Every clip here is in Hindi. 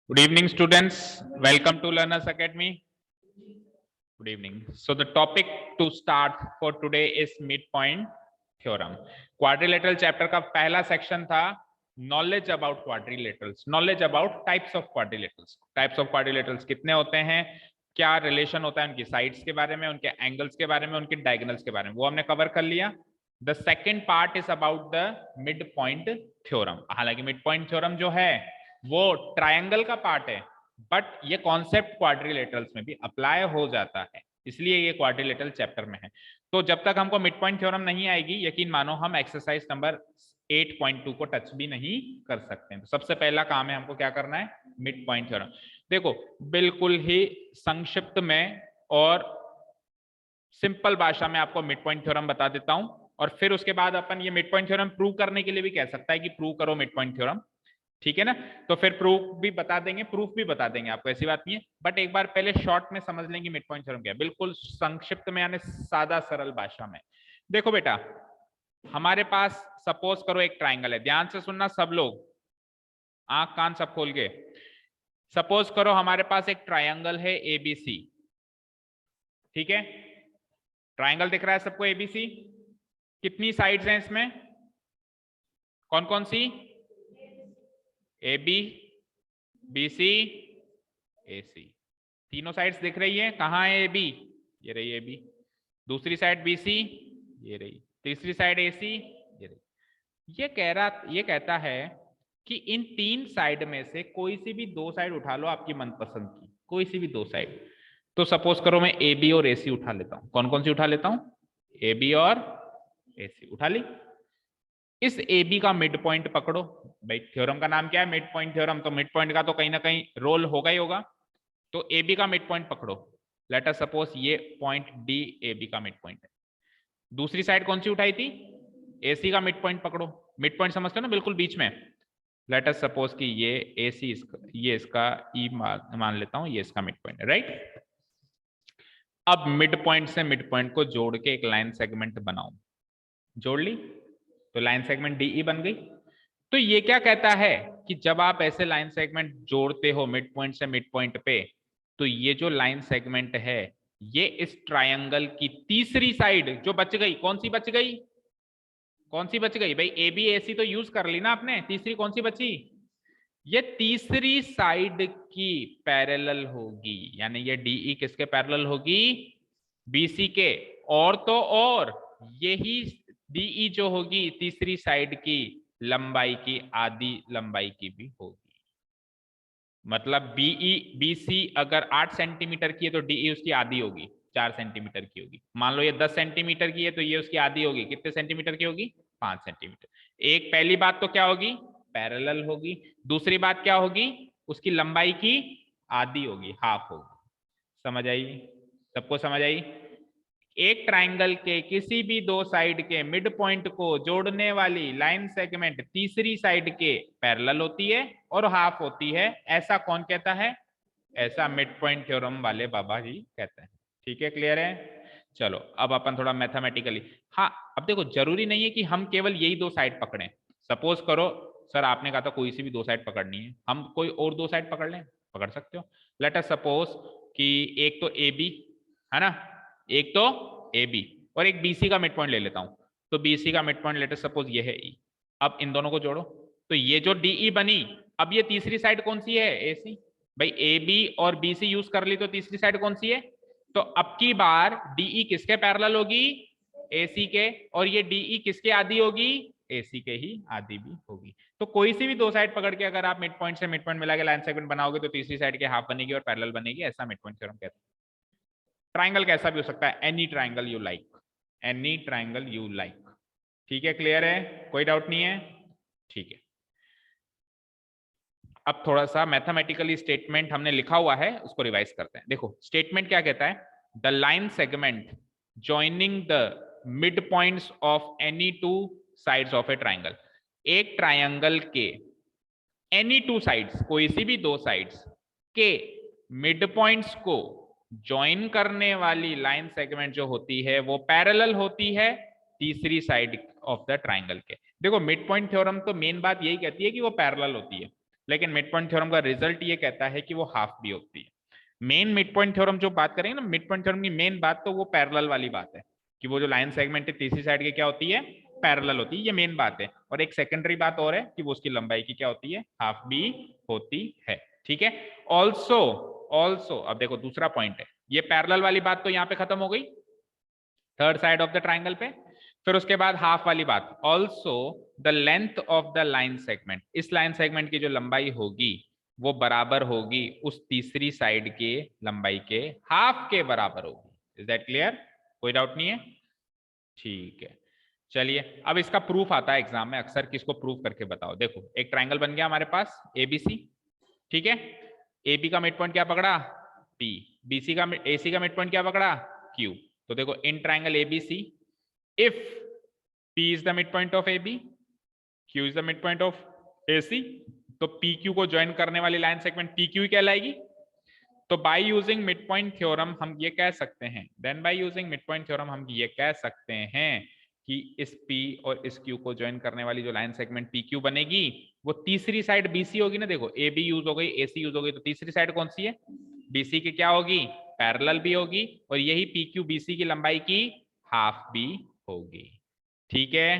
Good evening, students. Welcome to Learners Academy. Good evening. So the topic to start for today is midpoint theorem. Quadrilateral chapter का पहला section था knowledge about quadrilaterals, knowledge about types of quadrilaterals. Types of quadrilaterals कितने होते हैं, क्या रिलेशन होता है उनकी साइड्स के बारे में, उनके एंगल्स के बारे में, उनके डायगोनल्स के बारे में, वो हमने कवर कर लिया. The second part is about the mid point theorem. हालांकि मिड पॉइंट थ्योरम जो है वो ट्रायंगल का पार्ट है, बट ये कॉन्सेप्ट क्वाड्रिलेटरल्स में भी अप्लाई हो जाता है, इसलिए ये क्वाड्रिलेटरल चैप्टर में है. तो जब तक हमको मिड पॉइंट थ्योरम नहीं आएगी, यकीन मानो हम एक्सरसाइज नंबर 8.2 को टच भी नहीं कर सकते हैं. तो सबसे पहला काम है हमको क्या करना है, मिड पॉइंट थ्योरम. देखो बिल्कुल ही संक्षिप्त में और सिंपल भाषा में आपको मिड पॉइंट थ्योरम बता देता हूं, और फिर उसके बाद अपन ये मिड पॉइंट थ्योरम प्रूव करने के लिए भी कह सकता है कि प्रूव करो मिड पॉइंट थ्योरम, ठीक है ना. तो फिर प्रूफ भी बता देंगे, प्रूफ भी बता देंगे आपको, ऐसी बात नहीं है. बट एक बार पहले शॉर्ट में समझ लेंगे मिड पॉइंट थ्योरम क्या है, बिल्कुल संक्षिप्त में यानी सादा सरल भाषा में. देखो बेटा, हमारे पास सपोज करो एक ट्राइंगल है. ध्यान से सुनना सब लोग, आंख कान सब खोल के. सपोज करो हमारे पास एक ट्राइंगल है एबीसी, ठीक है. ट्राइंगल दिख रहा है सबको एबीसी. कितनी साइड्स हैं इसमें, कौन कौन सी? ए बी, बी सी, ए सी. तीनों साइड्स दिख रही है. कहाँ है ए बी? ये रही ए बी. दूसरी साइड बी सी, ये रही. तीसरी साइड ए सी, ये रही. ये कहता है कि इन तीन साइड में से कोई सी भी दो साइड उठा लो आपकी मनपसंद की, कोई सी भी दो साइड. तो सपोज करो मैं ए बी और ए सी उठा लेता हूं. कौन कौन सी उठा लेता हूं? ए बी और ए सी उठा ली. इस ए बी का मिड पॉइंट पकड़ो. भाई थ्योरम का नाम क्या है? Mid point theorem. तो मिड पॉइंट का तो कहीं ना कहीं रोल होगा ही होगा. तो ए बी का मिड पॉइंट पकड़ो. लेट अस सपोज ये पॉइंट डी ए बी का मिड पॉइंट है. दूसरी साइड कौन सी उठाई थी? ए सी का मिड पॉइंट पकड़ो. मिड पॉइंट समझते हो ना, बिल्कुल बीच में. लेट अस सपोज कि ये ए सी, ये इसका ई मान लेता हूं, ये इसका मिड पॉइंट है, राइट. अब मिड पॉइंट से मिड पॉइंट को जोड़ के एक लाइन सेगमेंट बनाओ. जोड़ ली तो लाइन सेगमेंट डीई बन गई. तो ये क्या कहता है कि जब आप ऐसे लाइन सेगमेंट जोड़ते हो मिड पॉइंट से मिड पॉइंट पे, तो ये जो लाइन सेगमेंट है ये इस ट्रायंगल की तीसरी साइड जो बच गई, कौन सी बच गई? कौन सी बच गई भाई? ए बी ए सी तो यूज कर ली ना आपने, तीसरी कौन सी बची? ये तीसरी साइड की पैरेलल होगी. यानी ये डीई किसके पैरेलल होगी? बीसी के. और तो और यही डीई जो होगी तीसरी साइड की लंबाई की आधी लंबाई की भी होगी. मतलब बीई बीसी अगर 8 सेंटीमीटर की है तो डीई उसकी आधी होगी, 4 सेंटीमीटर की होगी. मान लो ये 10 सेंटीमीटर की है तो ये उसकी आधी होगी. कितने सेंटीमीटर की होगी? 5 सेंटीमीटर. एक पहली बात तो क्या होगी? पैरेलल होगी. दूसरी बात क्या होगी? उसकी लंबाई की आधी होगी, हाफ होगी. समझ आई? सबको समझ आई? एक ट्राइंगल के किसी भी दो साइड के मिड पॉइंट को जोड़ने वाली लाइन सेगमेंट तीसरी साइड के पैरेलल होती है और हाफ होती है. ऐसा कौन कहता है? ऐसा मिड पॉइंट थ्योरम वाले बाबा जी कहते हैं. ठीक है, क्लियर है? चलो अब अपन थोड़ा मैथमेटिकली. हाँ, अब देखो जरूरी नहीं है कि हम केवल यही दो साइड पकड़ें. सपोज करो सर आपने कहा था कोई सी भी दो साइड पकड़नी है, हम कोई और दो साइड पकड़ लें. पकड़ सकते हो. लेट अस सपोज कि एक तो ए बी है ना, एक तो ए बी, और एक बीसी का मिड पॉइंट ले लेता हूं. तो बीसी का mid point let us suppose ये है ई. अब इन दोनों को जोड़ो तो ये जो डीई बनी, अब ये तीसरी साइड कौन सी है? ए सी. भाई ए बी और बी सी यूज कर ली तो तीसरी साइड कौन सी है? तो अब की बार डीई किसके पैरेलल होगी? एसी के. और ये डीई किसके आधी होगी? एसी के ही आधी भी होगी. तो कोई सी भी दो साइड पकड़ के अगर आप मिड पॉइंट से मिड पॉइंट मिला के लाइन सेगमेंट बनाओगे तो तीसरी साइड के हाफ बनेगी और पैरेलल बनेगी. ऐसा मिड पॉइंट थ्योरम कहते हैं. ट्राइंगल कैसा भी हो सकता है, any triangle you like, any triangle you like. ठीक है, क्लियर है? कोई डाउट नहीं है? ठीक है. अब थोड़ा सा मैथमेटिकली स्टेटमेंट हमने लिखा हुआ है उसको रिवाइज करते हैं. देखो स्टेटमेंट क्या कहता है? The line segment joining the mid points of any two sides of A triangle. एक ट्राइंगल के एनी टू साइड्स, कोई सी भी दो साइड्स के मिड पॉइंट्स को ज्वाइन करने वाली लाइन सेगमेंट जो होती है वो पैरेलल होती है तीसरी साइड ऑफ द ट्राइंगल के. देखो मिड पॉइंट थ्योरम तो मेन बात यही कहती है कि वो पैरेलल होती है. लेकिन मिड पॉइंट थ्योरम का रिजल्ट ये कहता है कि वो हाफ भी होती है। मेन मिड पॉइंट थ्योरम जो बात करेंगे ना, मिड पॉइंट थ्योरम की मेन बात तो वो पैरेलल वाली बात है कि वो जो लाइन सेगमेंट है तीसरी साइड की क्या होती है, पैरेलल होती है, ये मेन बात है। और एक सेकेंडरी बात और है कि वो उसकी लंबाई की क्या होती है, हाफ भी होती है। ठीक है। ऑल्सो ऑल्सो अब देखो दूसरा पॉइंट है, ये पैरेलल वाली बात तो यहाँ पे खत्म हो गई third side of the triangle पे। फिर उसके बाद हाफ वाली बात, also the length of the line segment, इस लाइन सेगमेंट की जो लंबाई होगी वो बराबर होगी उस तीसरी साइड के लंबाई के हाफ के बराबर होगी। Is that clear? कोई डाउट नहीं है? ठीक है। चलिए अब इसका प्रूफ आता है एग्जाम में अक्सर, किसको प्रूफ करके बताओ। देखो एक ट्राइंगल बन गया हमारे पास एबीसी, ठीक है। AB का मिड पॉइंट क्या पकड़ा, P, BC का AC का मिड पॉइंट क्या पकड़ा, Q। तो देखो इन triangle ABC, if P is the mid point of AB, Q is the mid point of AC, तो PQ को ज्वाइन करने वाली लाइन सेगमेंट PQ ही कहलाएगी। तो by using mid point theorem हम ये कह सकते हैं, then by using mid point theorem हम ये कह सकते हैं कि इस P और इस Q को ज्वाइन करने वाली जो लाइन सेगमेंट PQ बनेगी वो तीसरी साइड BC होगी ना। देखो AB यूज हो गई, AC यूज हो गई, तो तीसरी साइड कौन सी है, BC की क्या होगी, पैरेलल भी होगी, और यही PQ BC की लंबाई की हाफ भी होगी। ठीक है।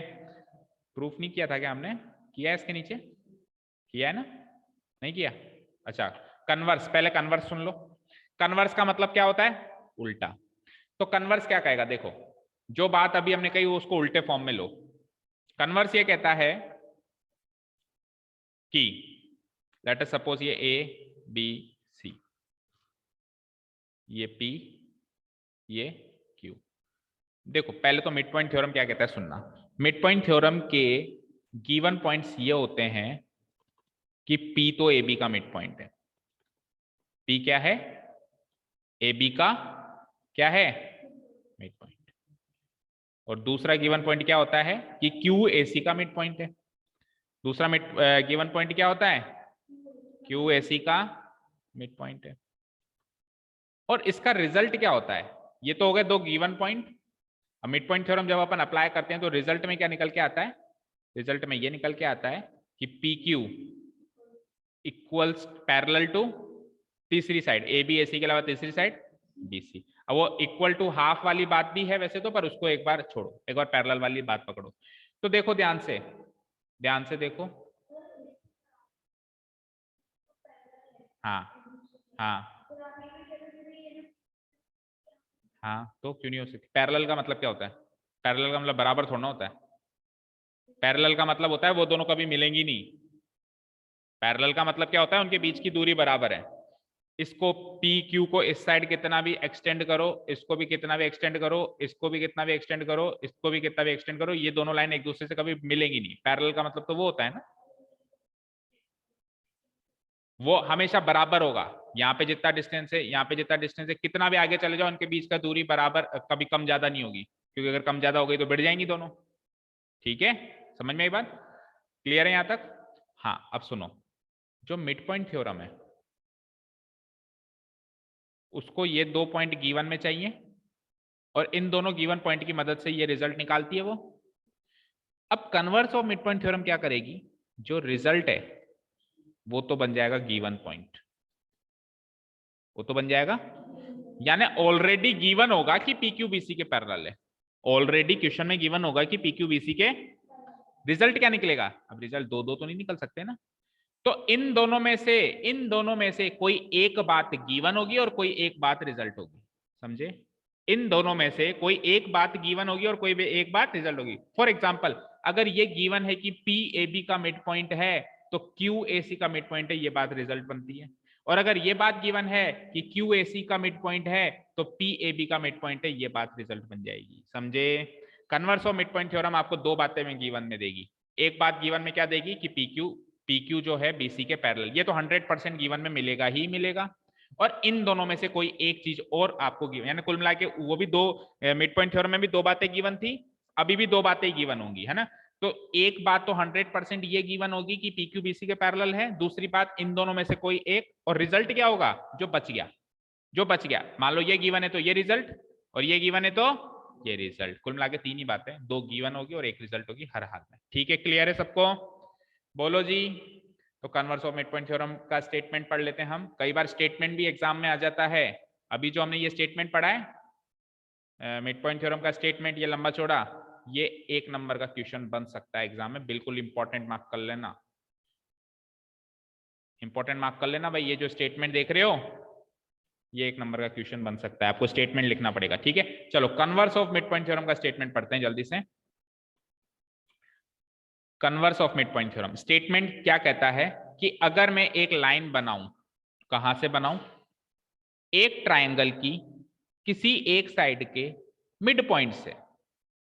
प्रूफ नहीं किया था क्या हमने, किया है इसके नीचे, किया है ना, नहीं किया? अच्छा कन्वर्स, पहले कन्वर्स सुन लो। कन्वर्स का मतलब क्या होता है, उल्टा। तो कन्वर्स क्या कहेगा, देखो जो बात अभी हमने कही वो उसको उल्टे फॉर्म में लो। कन्वर्स ये कहता है कि लेट अस सपोज ये A B C, ये P, ये Q। देखो पहले तो मिड पॉइंट थ्योरम क्या कहता है सुनना। मिड पॉइंट थ्योरम के गिवन पॉइंट्स ये होते हैं कि P तो AB का मिड पॉइंट है, P क्या है, AB का क्या है, मिड पॉइंट। और दूसरा गिवन पॉइंट क्या होता है कि Q AC का मिड पॉइंट है। दूसरा मिड गिवन पॉइंट क्या होता है, Q AC का मिड पॉइंट है। और इसका रिजल्ट क्या होता है, ये तो हो गए दो गिवन पॉइंट। अब मिड पॉइंट थ्योरम जब अपन अप्लाई करते हैं तो रिजल्ट में क्या निकल के आता है, रिजल्ट में ये निकल के आता है कि PQ इक्वल्स पैरेलल टू तीसरी साइड AB AC के अलावा तीसरी साइड BC। अब वो इक्वल टू हाफ वाली बात भी है वैसे तो, पर उसको एक बार छोड़ो, एक बार पैरेलल वाली बात पकड़ो। तो देखो ध्यान से, ध्यान से देखो, हाँ हाँ हाँ, तो क्यों नहीं हो सकती? पैरेलल का मतलब क्या होता है, पैरेलल का मतलब बराबर थोड़ा होता है। पैरेलल का मतलब होता है वो दोनों कभी मिलेंगी नहीं। पैरेलल का मतलब क्या होता है, उनके बीच की दूरी बराबर है। इसको PQ को इस साइड कितना भी एक्सटेंड करो, इसको भी कितना भी एक्सटेंड करो, इसको भी कितना भी एक्सटेंड करो, इसको भी कितना भी एक्सटेंड करो, ये दोनों लाइन एक दूसरे से कभी मिलेंगी नहीं। पैरेलल का मतलब तो वो होता है ना, वो हमेशा बराबर होगा। यहाँ पे जितना डिस्टेंस है, यहाँ पे जितना डिस्टेंस है, कितना भी आगे चले जाओ उनके बीच का दूरी बराबर, कभी कम ज्यादा नहीं होगी, क्योंकि अगर कम ज्यादा हो गई तो बढ़ जाएंगी दोनों। ठीक है, समझ में आई बात, क्लियर है यहां तक? हाँ अब सुनो, जो मिड पॉइंट थ्योरम है उसको ये दो पॉइंट गिवन में चाहिए, और इन दोनों गिवन पॉइंट की मदद से ये रिजल्ट निकालती है वो। अब converse of mid point theorem क्या करेगी, जो रिजल्ट है वो तो बन जाएगा गिवन पॉइंट, वो तो बन जाएगा, यानी ऑलरेडी गिवन होगा कि PQ BC के पैरेलल है। ऑलरेडी क्वेश्चन में गिवन होगा कि PQ BC के, रिजल्ट क्या निकलेगा, अब रिजल्ट दो दो तो नहीं निकल सकते ना। तो इन दोनों में से, इन दोनों में से कोई एक बात गिवन होगी और कोई एक बात रिजल्ट होगी, समझे? इन दोनों में से कोई एक बात गिवन होगी और कोई भी एक बात रिजल्ट होगी। फॉर एग्जांपल अगर ये गिवन है कि PAB का मिड पॉइंट है तो QAC का मिड पॉइंट है, ये बात रिजल्ट बनती है। और अगर ये बात गिवन है कि QAC का मिड पॉइंट है तो PAB का मिड पॉइंट है, ये बात रिजल्ट बन जाएगी, समझे? Converse of mid point theorem आपको दो बातें में गिवन में देगी। एक बात गिवन में क्या देगी कि PQ जो है BC के पैरेलल, ये तो 100% गिवन में मिलेगा ही मिलेगा। और इन दोनों में से कोई एक चीज और आपको गिवन, यानी कुल मिला के वो भी दो, मिड पॉइंट थ्योरम में भी दो बातें गिवन थी, अभी भी दो बातें गिवन होंगी, है ना। तो एक बात तो 100% ये गिवन होगी कि PQ BC के पैरेलल है, दूसरी बात इन दोनों में से कोई एक, और रिजल्ट क्या होगा, जो बच गया, जो बच गया। मान लो ये गिवन है तो ये रिजल्ट, और ये गिवन है तो ये रिजल्ट। कुल मिला के तीन ही बातें, दो गिवन होगी और एक रिजल्ट होगी हर हाल में। ठीक है, क्लियर है सबको? बोलो जी। तो converse of mid point theorem का स्टेटमेंट पढ़ लेते हैं हम। कई बार स्टेटमेंट भी एग्जाम में आ जाता है। अभी जो हमने ये स्टेटमेंट पढ़ा है मिड पॉइंट थ्योरम का स्टेटमेंट, ये लंबा चौड़ा, ये 1 नंबर का क्वेश्चन बन सकता है एग्जाम में। बिल्कुल इंपॉर्टेंट मार्क कर लेना, इंपॉर्टेंट मार्क कर लेना भाई। ये जो स्टेटमेंट देख रहे हो ये 1 नंबर का क्वेश्चन बन सकता है, आपको स्टेटमेंट लिखना पड़ेगा, ठीक है। चलो converse of mid point theorem का स्टेटमेंट पढ़ते हैं जल्दी से। Converse of mid point theorem statement क्या कहता है कि अगर मैं एक लाइन बनाऊं, कहां से बनाऊं, एक ट्रायंगल की किसी एक साइड के मिड पॉइंट से,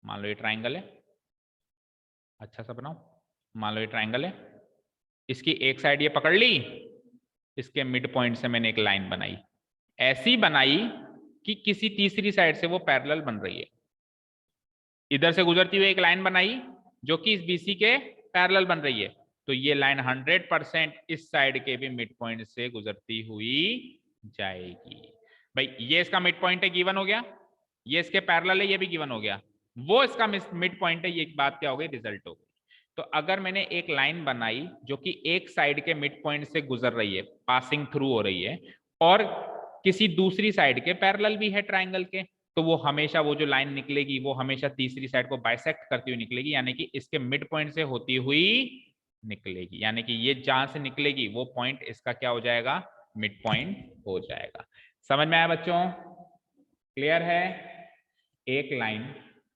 मान लो ये ट्रायंगल है, अच्छा सा बनाओ, मान लो ये ट्रायंगल है, इसकी एक साइड ये पकड़ ली, इसके मिड पॉइंट से मैंने एक लाइन बनाई, ऐसी बनाई कि किसी तीसरी साइड से वो पैरेलल बन रही है। इधर से गुजरती हुई एक लाइन बनाई जो कि इस बीसी के पैरेलल बन रही है, तो ये लाइन 100% इस साइड के भी मिड पॉइंट से गुजरती हुई जाएगी। भाई ये इसका मिड पॉइंट है, गिवन हो गया, ये इसके पैरेलल है, ये भी गिवन हो गया, वो इसका मिड पॉइंट है, ये बात क्या हो गई, रिजल्ट हो गई। तो अगर मैंने एक लाइन बनाई जो कि एक साइड के मिड पॉइंट से गुजर रही है, पासिंग थ्रू हो रही है, और किसी दूसरी साइड के पैरेलल भी है ट्राइंगल के, तो वो हमेशा वो जो लाइन निकलेगी वो हमेशा तीसरी साइड को बाइसेक्ट करती हुई निकलेगी, यानी कि इसके मिड पॉइंट से होती हुई निकलेगी, यानी कि ये जहां से निकलेगी वो पॉइंट इसका क्या हो जाएगा, मिड पॉइंट हो जाएगा। समझ में आया बच्चों, क्लियर है। एक लाइन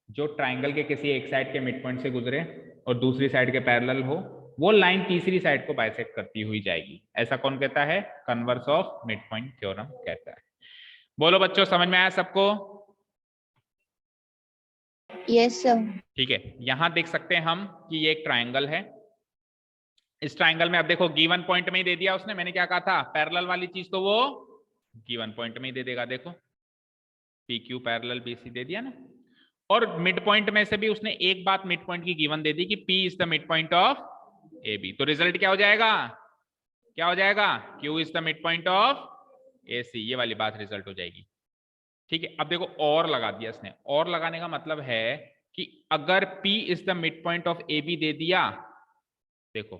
जो ट्राइंगल के किसी एक साइड के मिड पॉइंट से गुजरे और दूसरी साइड के पैरेलल हो, वो लाइन तीसरी साइड को बाइसेक्ट करती हुई जाएगी, ऐसा कौन कहता है, converse of mid point theorem कहता है। बोलो बच्चों, समझ में आया सबको? Yes sir. ठीक है, यहां देख सकते हैं हम कि ये एक ट्राइंगल है। इस ट्राइंगल में अब देखो गिवन पॉइंट में ही दे दिया उसने, मैंने क्या कहा था, पैरेलल वाली चीज तो वो गिवन पॉइंट में ही दे देगा, देखो पी क्यू पैरेलल बीसी दे दिया ना। और मिड पॉइंट में से भी उसने एक बात मिड पॉइंट की गिवन दे दी कि P is the mid point of A B, तो रिजल्ट क्या हो जाएगा, क्या हो जाएगा, Q is the mid point of A C, ये वाली बात रिजल्ट हो जाएगी। ठीक है, अब देखो और लगा दिया इसने, और लगाने का मतलब है कि अगर P is the mid point of A B दे दिया, देखो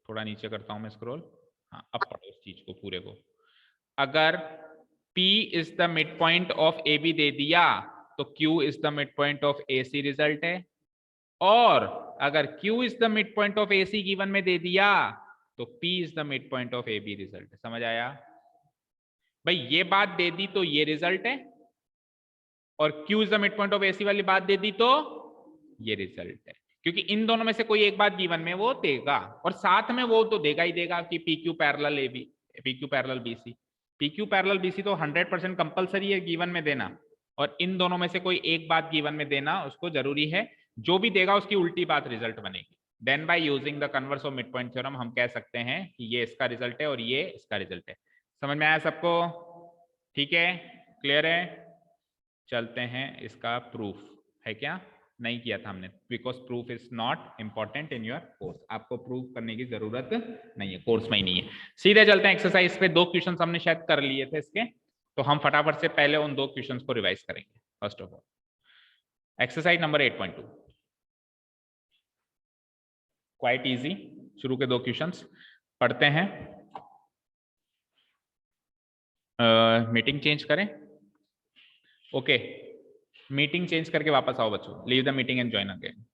थोड़ा नीचे करता हूं मैं स्क्रॉल, हाँ अब पढ़ो इस चीज को पूरे को, अगर P is the mid point of A B दे दिया तो Q is the mid point of A C result है, और अगर Q is the mid point of A C given में दे दिया तो P is the mid point of A B result. समझ आया भाई, ये बात दे दी तो ये रिजल्ट है, और Q is the mid point of A C वाली बात दे दी तो ये रिजल्ट है, क्योंकि इन दोनों में से कोई एक बात गिवन में वो देगा, और साथ में वो तो देगा ही देगा कि P Q parallel A B, P Q parallel B C, P Q parallel B C तो 100% कंपलसरी है गिवन में देना, और इन दोनों में से कोई एक बात गिवन में देना उसको जरूरी है, जो भी देगा उसकी उल्टी बात रिजल्ट बनेगी। Then by using the converse of mid point theorem हम कह सकते हैं कि ये इसका रिजल्ट है और ये इसका रिजल्ट है। समझ में आया सबको? ठीक है, क्लियर है। चलते हैं, इसका प्रूफ है क्या, नहीं किया था हमने, because proof is not important in your course, आपको प्रूफ करने की जरूरत नहीं है, कोर्स में ही नहीं है। सीधे चलते हैं एक्सरसाइज पे, 2 क्वेश्चन हमने शायद कर लिए थे इसके, तो हम फटाफट से पहले उन 2 क्वेश्चन को रिवाइज करेंगे। First of all exercise number 8.2, quite easy, शुरू के 2 क्वेश्चंस पढ़ते हैं। मीटिंग चेंज करें, ओके मीटिंग चेंज करके वापस आओ बच्चों, leave the meeting and join again.